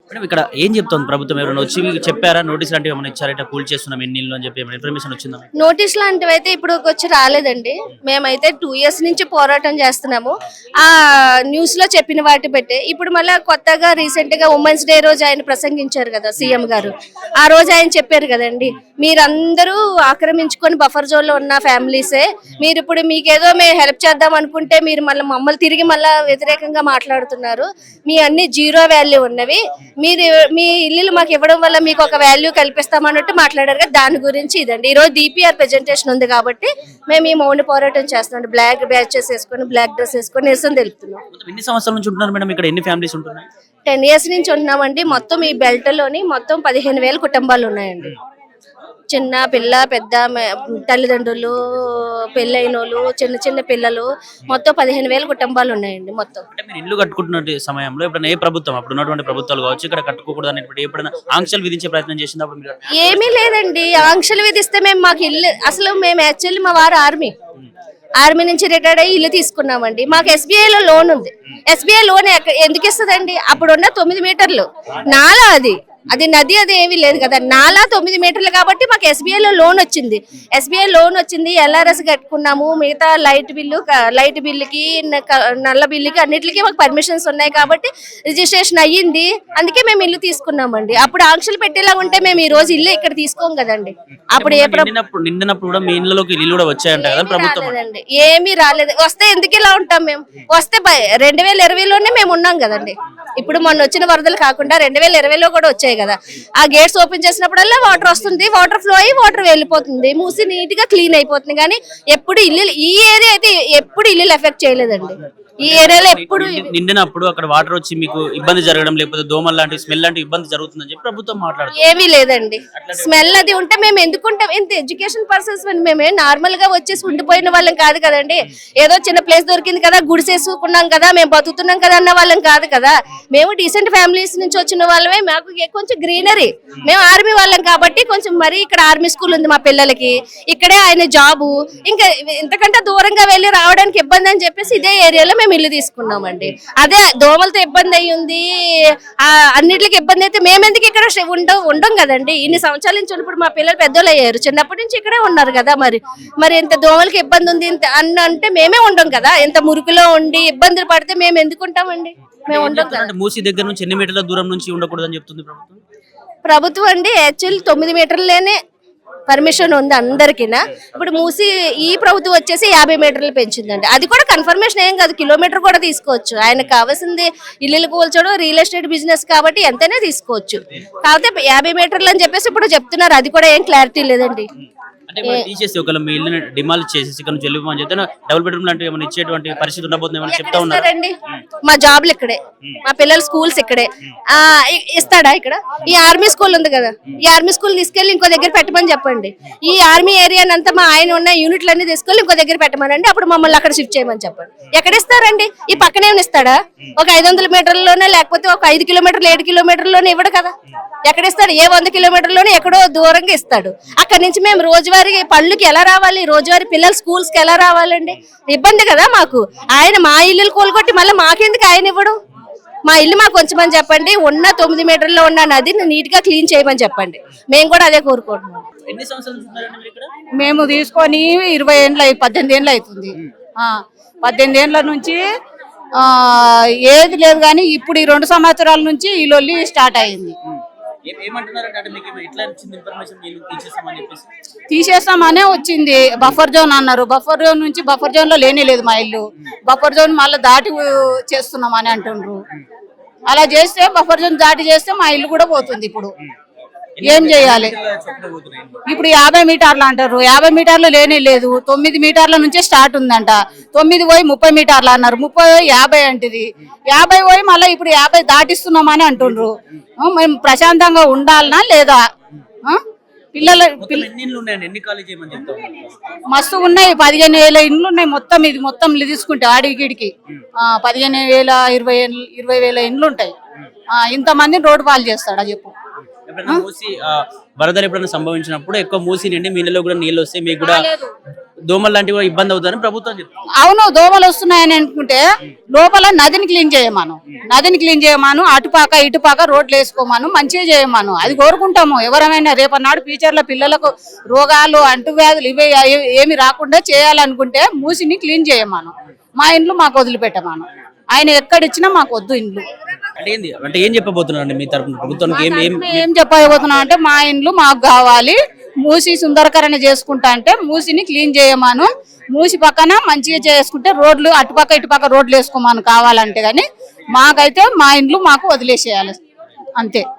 Madam ఇక్కడ ఏం చెప్తోంది ప్రభుత్వం? ఎవరైనా వచ్చి మీకు చెప్పారా? నోటీస్ లాంటివి ఏమైనా ఇచ్చారా? ఇట్లా కూల్ చేస్తున్నాం ఎన్ని ఇళ్ళు అని చెప్పి ఏమైనా ఇన్ఫర్మేషన్ వచ్చిందా మీకు? నోటీస్ లాంటివి అయితే ఇప్పుడు వచ్చి రాలేదండి. మేమైతే 2 years నుంచి పోరాటం చేస్తున్నాము. ఆ న్యూస్ లో చెప్పిన వాటి బట్టే ఇప్పుడు మళ్ళీ కొత్తగా రీసెంట్ గా ఉమెన్స్ డే రోజు ఆయన ప్రసంగించారు కదా సీఎం గారు. ఆ రోజు ఆయన చెప్పారు కదండి, మీరందరూ ఆక్రమించుకొని బఫర్ జోన్ లో ఉన్న ఫ్యామిలీసే, మీరు ఇప్పుడు మీకేదో మేము హెల్ప్ చేద్దాం అనుకుంటే మీరు మమ్మల్ని తిరిగి మళ్ళీ వ్యతిరేకంగా మాట్లాడుతున్నారు, మీ అన్ని జీరో వాల్యూ ఉన్నవి, మీరు మీ ఇల్లు మాకు ఇవ్వడం వల్ల మీకు ఒక వాల్యూ కల్పిస్తామన్నట్టు మాట్లాడారు కదా. దాని గురించి ఇదండి ఈ రోజు DPR ప్రెజెంటేషన్ ఉంది కాబట్టి మేము ఈ మౌన పోరాటం చేస్తున్నాం. బ్లాక్ బ్యాచెస్ వేసుకొని బ్లాక్ డ్రెస్ వేసుకొని నిరసన తెలుపుతున్నాం. ఎన్ని సంవత్సరాల నుంచి ఉంటున్నారు మేడం ఇక్కడ? ఎన్ని ఫ్యామిలీస్ ఉంటున్నాయి? 10 years నుంచి ఉంటున్నామండి. మొత్తం ఈ బెల్ట్ లోని మొత్తం 15,000 కుటుంబాలు ఉన్నాయండి. చిన్న పిల్ల పెద్ద తల్లిదండ్రులు పెళ్ళైనోళ్ళు చిన్న చిన్న పిల్లలు మొత్తం 15,000 కుటుంబాలు ఉన్నాయండి మొత్తం. అంటే మీరు ఇల్లు కట్టుకుంటున్న సమయంలో ఎప్పుడైనా ఏ ప్రభుత్వం అప్పుడు ఉన్నటువంటి ప్రభుత్వాలు కావచ్చు ఇక్కడ కట్టుకోకూడదు అనేటువంటి ఎప్పుడైనా ఆంక్షలు విధించే ప్రయత్నం చేసినప్పుడు మీరు? ఏమీ లేదండి. ఆంక్షలు విధిస్తే మేము మాకు ఇల్లు అసలు మేము యాక్చువల్లీ మా వారు ఆర్మీ నుంచి రిటైర్డ్ అయ్యి ఇల్లు తీసుకున్నామండి. మాకు SBI లో లోన్ ఉంది. SBI లోన్ ఎందుకు ఇస్తుందండి? అప్పుడున్న 9 మీటర్లు నాలా అది నది అది ఏమీ లేదు కదా, నాలా 9 మీటర్లు కాబట్టి మాకు SBI లో లోన్ వచ్చింది. SBI లోన్ వచ్చింది, LRS కట్టుకున్నాము. మిగతా లైట్ బిల్లుకి నల్ల బిల్లుకి అన్నిటికీ మాకు పర్మిషన్స్ ఉన్నాయి కాబట్టి రిజిస్ట్రేషన్ అయ్యింది. అందుకే మేము ఇల్లు తీసుకున్నామండి. అప్పుడు ఆంక్షలు పెట్టేలా ఉంటే మేము ఈ రోజు ఇల్లు ఇక్కడ తీసుకోం కదండి. అప్పుడు నిండినప్పుడు కూడా మీ ఇళ్ళలోకి ఇల్లు కూడా వచ్చాయంట కదా ప్రభుత్వం? ఏమీ రాలేదు. వస్తే ఎందుకు ఇలా ఉంటాం మేము? వస్తే 2020లోనే మేము ఉన్నాం కదండి. ఇప్పుడు మొన్న వచ్చిన వరదలు కాకుండా 2020లో కూడా వచ్చాయి కదా. ఆ గేట్స్ ఓపెన్ చేసినప్పుడల్లా వాటర్ వస్తుంది, వాటర్ ఫ్లో అయ్యి వాటర్ వెళ్ళిపోతుంది, మూసి నీట్ గా క్లీన్ అయిపోతుంది. కానీ ఎప్పుడు ఇల్లు ఈ ఏరియా అయితే ఎప్పుడు ఇల్లు ఎఫెక్ట్ చేయలేదండి. ఈ ఏరియాలో ఎప్పుడు నిండినప్పుడు అక్కడ వాటర్ వచ్చి మీకు ఇబ్బంది జరగడం లేకపోతే దోమలు లాంటి స్మెల్ లాంటి ఇబ్బంది జరుగుతుందని చెప్పి ప్రభుత్వం మాట్లాడుతుంది. ఏమీ లేదండి. స్మెల్ అది ఉంటే మేము ఎందుకుంటాం? ఎంత ఎడ్యుకేషన్ పర్సన్స్ మేమే నార్మల్ గా వచ్చేసి ఉండిపోయిన వాళ్ళం కాదు కదండి. ఏదో చిన్న ప్లేస్ దొరికింది కదా గుడిసేసుకున్నాం కదా మేము బతుకుతున్నాం కదా అన్న వాళ్ళం కాదు కదా. మేము డీసెంట్ ఫ్యామిలీస్ నుంచి వచ్చిన వాళ్ళమే. మాకు కొంచెం గ్రీనరీ, మేము ఆర్మీ వాళ్ళం కాబట్టి కొంచెం మరి ఇక్కడ ఆర్మీ స్కూల్ ఉంది మా పిల్లలకి, ఇక్కడే ఆయన జాబు, ఇంకా ఇంతకంటే దూరంగా వెళ్ళి రావడానికి ఇబ్బంది అని చెప్పేసి ఇదే ఏరియాలో మేము ఇల్లు తీసుకున్నామండి. అదే దోమలతో ఇబ్బంది అయ్యింది, అన్నిటికి ఇబ్బంది అయితే మేమెందుకు ఇక్కడ ఉండం కదండి. ఇన్ని సంవత్సరాల నుంచి ఉన్నప్పుడు మా పిల్లలు పెద్దోళ్ళు అయ్యారు, చిన్నప్పటి నుంచి ఇక్కడే ఉన్నారు కదా. మరి ఇంత దోమలకి ఇబ్బంది ఉంది అంటే మేమే ఉండం కదా. ఇంత మురికిలో ఉండి ఇబ్బందులు పడితే మేము ఎందుకు ఉంటామండి? మేము ఉండం కదా. మూసి దగ్గర నుంచి ఎన్ని మీటర్ల దూరం నుంచి ఉండకూడదని చెప్తుంది ప్రభుత్వం అండి. యాక్చువల్లీ 9 మీటర్లనే పర్మిషన్ ఉంది అందరికీనా. ఇప్పుడు మూసి ఈ ప్రభుత్వం వచ్చేసి 50 మీటర్లు పెంచిందండి. అది కూడా కన్ఫర్మేషన్ ఏం కాదు, కిలోమీటర్ కూడా తీసుకోవచ్చు. ఆయనకు కావాల్సింది ఇల్లు కూల్చడం, రియల్ ఎస్టేట్ బిజినెస్ కాబట్టి ఎంతైనా తీసుకోవచ్చు. కాకపోతే 50 మీటర్లు అని చెప్పేసి ఇప్పుడు చెప్తున్నారు. అది కూడా ఏం క్లారిటీ లేదండి. అంటే తీసేసి ఒకవేళ మీ ఇల్లు డిమాల్ చేసేసి ఇక్కడ నుంచి వెళ్ళిపోమని చెప్తే డబుల్ బెడ్రూమ్ లాంటివి ఏమైనా ఇచ్చేటువంటి పరిస్థితి ఉండబోతుంది ఏమైనా చెప్తా ఉన్నారండి. మా జాబ్లు ఇక్కడే, మా పిల్లల స్కూల్స్ ఇక్కడే. ఇస్తాడా? ఇక్కడ ఈ ఆర్మీ స్కూల్ ఉంది కదా, ఈ ఆర్మీ స్కూల్ తీసుకెళ్లి ఇంకో దగ్గర పెట్టమని చెప్పండి. ఈ ఆర్మీ ఏరియా అంతా మా ఆయన ఉన్న యూనిట్లు అన్ని తీసుకెళ్లి ఇంకో దగ్గర పెట్టమనండి. అప్పుడు మమ్మల్ని అక్కడ షిఫ్ట్ చేయమని చెప్పండి. ఎక్కడ ఇస్తారండి? ఈ పక్కనే ఇస్తాడా? ఒక 500 మీటర్లలోనే లేకపోతే ఒక 5 కిలోమీటర్లు 7 కిలోమీటర్లోనే ఇవ్వడు కదా. ఎక్కడ ఇస్తాడు? ఏ 100 కిలోమీటర్లోనే ఎక్కడో దూరంగా ఇస్తాడు. అక్కడి నుంచి మేము రోజువారీ పళ్ళుకి ఎలా రావాలి, రోజువారీ పిల్లల స్కూల్స్ కి ఎలా రావాలండి? ఇబ్బంది కదా మాకు. ఆయన మా ఇల్లు కూలగొట్టి మళ్ళీ మాకెందుకు ఆయన ఇవ్వడు? మా ఇల్లు మాకు కొంచెమని చెప్పండి. ఉన్న 9 మీటర్లో ఉన్న నదిని నీట్ గా క్లీన్ చేయమని చెప్పండి. మేము కూడా అదే కోరుకుంటున్నాం. మేము తీసుకొని 18 ఏళ్ళు అవుతుంది. 18 ఏళ్ళ నుంచి ఏది లేదు కానీ ఇప్పుడు ఈ 2 సంవత్సరాల నుంచి ఈ లొల్లి స్టార్ట్ అయింది. తీసేస్తామనే వచ్చింది. బఫర్ జోన్ అన్నారు. బఫర్ జోన్ నుంచి బఫర్ జోన్ లో లేనే లేదు మా ఇల్లు. బఫర్ జోన్ మళ్ళీ దాటి చేస్తున్నామని అంటుండ్రు. అలా చేస్తే బఫర్ జోన్ దాటి చేస్తే మా ఇల్లు కూడా పోతుంది. ఇప్పుడు ఏం చేయాలి? ఇప్పుడు 50 మీటర్లు అంటారు. 50 మీటర్లు లేనే లేదు. 9 మీటర్ల నుంచే స్టార్ట్ ఉందంట. 9 పోయి 30 మీటర్లు అన్నారు. 30 పోయి 50 అంటది. 50 పోయి మళ్ళీ ఇప్పుడు 50 దాటిస్తున్నామని అంటుండ్రు. మేము ప్రశాంతంగా ఉండాలనా లేదా? పిల్లలు మస్తు ఉన్నాయి. 15,000 ఇండ్లు ఉన్నాయి. మొత్తం ఇల్లు తీసుకుంటే ఆడిగిడికి 15,000 20,000 ఇండ్లు ఉంటాయి. ఇంతమందిని రోడ్డు పాలు చేస్తాడా చెప్పు? వరదలు ఎప్పుడైనా సంభవించినప్పుడు ఎక్కువ మూసి నిండి మీ ఇళ్ళలో కూడా నీళ్ళు వస్తాయి, మీకు కూడా దోమలు లాంటివి ఇబ్బంది అవుతుందని ప్రభుత్వం చెప్తుంది. అవును, దోమలు వస్తున్నాయని అనుకుంటే లోపల నదిని క్లీన్ చేయమను, అటుపాక ఇటుపాక రోడ్లు వేసుకోమను, మంచిగా చేయమను. అది కోరుకుంటాము ఎవరైనా. రేపన్నాడు ఫ్యూచర్లో పిల్లలకు రోగాలు అంటువ్యాధులు ఇవే ఏమి రాకుండా చేయాలనుకుంటే మూసిని క్లీన్ చేయమను. మా ఇండ్లు మాకు వదిలిపెట్టమాను. ఆయన ఎక్కడిచ్చినా మాకు వద్దు ఇండ్లు. అంటే ఏం చెప్పబోతున్నారండి మీ తరఫున ప్రభుత్వానికి? ఏం చెప్పబోతున్నా అంటే మా ఇండ్లు మాకు కావాలి, మూసి సుందరకరణ చేసుకుంటా అంటే మూసిని క్లీన్ చేయమాను. మూసి పక్కన మంచిగా చేసుకుంటే రోడ్లు అటుపక్క ఇటుపక్క రోడ్లు వేసుకోమని కావాలంటే, గానీ మాకైతే మా ఇండ్లు మాకు వదిలేసేయాలి అంతే.